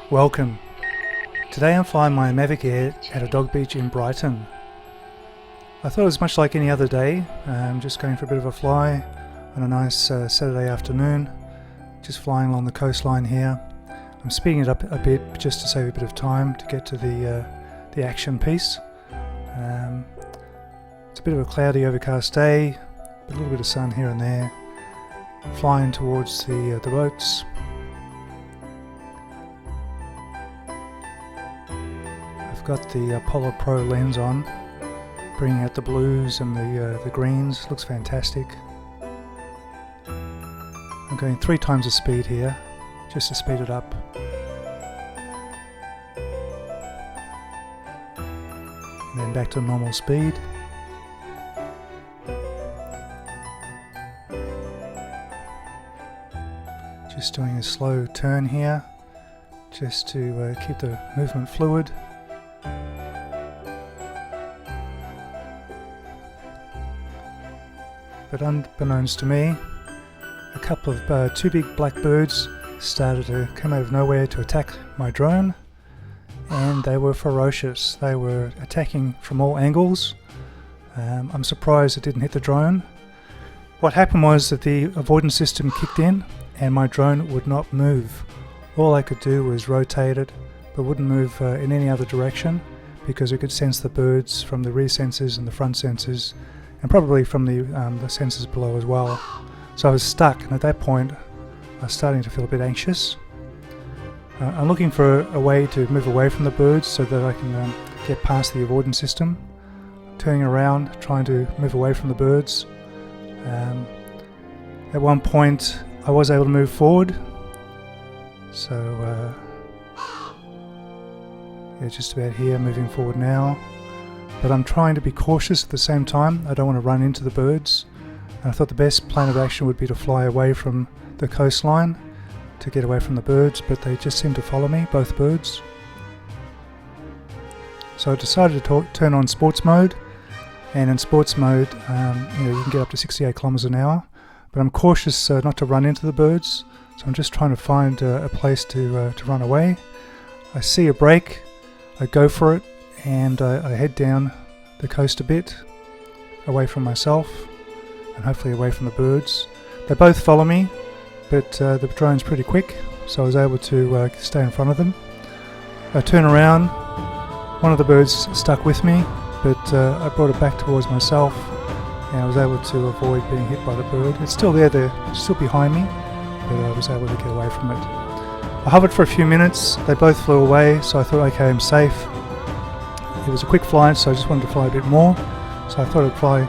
Welcome. Today I'm flying my Mavic Air at a dog beach in Brighton. I thought it was much like any other day, just going for a bit of a fly on a nice Saturday afternoon, just flying along the coastline here. I'm speeding it up a bit just to save a bit of time to get to the action piece. It's a bit of a cloudy, overcast day, but a little bit of sun here and there. Flying towards the boats. I've got the Apollo Pro lens on, bringing out the blues and the greens. Looks fantastic. I'm going 3 times the speed here, just to speed it up. And then back to normal speed. Just doing a slow turn here, just to keep the movement fluid. But unbeknownst to me, a couple of 2 big black birds started to come out of nowhere to attack my drone, and they were ferocious. They were attacking from all angles. I'm surprised it didn't hit the drone. What happened was that the avoidance system kicked in and my drone would not move. All I could do was rotate it, but wouldn't move in any other direction, because it could sense the birds from the rear sensors and the front sensors, and probably from the sensors below as well. So I was stuck, and at that point I was starting to feel a bit anxious. I'm looking for a way to move away from the birds so that I can get past the avoidance system. Turning around, trying to move away from the birds. At one point I was able to move forward, so yeah, just about here, moving forward now. But I'm trying to be cautious at the same time. I don't want to run into the birds. And I thought the best plan of action would be to fly away from the coastline to get away from the birds, but they just seem to follow me, both birds. So I decided to turn on sports mode, and in sports mode you can get up to 68 kilometers an hour, but I'm cautious not to run into the birds, so I'm just trying to find a place to run away. I see a break, I go for it, and I head down the coast a bit, away from myself, and hopefully away from the birds. They both follow me, but the drone's pretty quick, so I was able to stay in front of them. I turn around, one of the birds stuck with me, but I brought it back towards myself, and I was able to avoid being hit by the bird. It's still there, they're still behind me, but I was able to get away from it. I hovered for a few minutes, they both flew away, so I thought, okay, I'm safe. It was a quick flight, so I just wanted to fly a bit more, so I thought I'd fly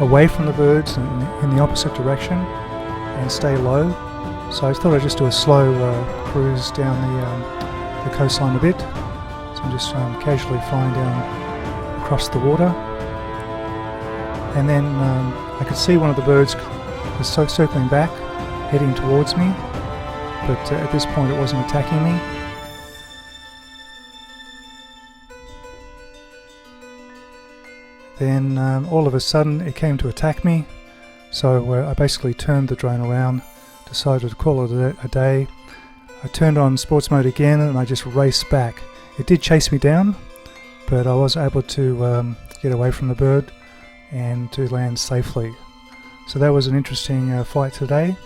away from the birds in the opposite direction and stay low. So I thought I'd just do a slow cruise down the coastline a bit. So I'm just casually flying down across the water, and then I could see one of the birds was circling back, heading towards me, but at this point it wasn't attacking me. Then all of a sudden it came to attack me, so I basically turned the drone around, decided to call it a day. I turned on sports mode again and I just raced back. It did chase me down, but I was able to get away from the bird and to land safely. So that was an interesting flight today.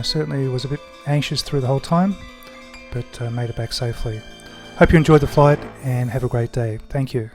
Certainly was a bit anxious through the whole time, but made it back safely. Hope you enjoyed the flight and have a great day. Thank you.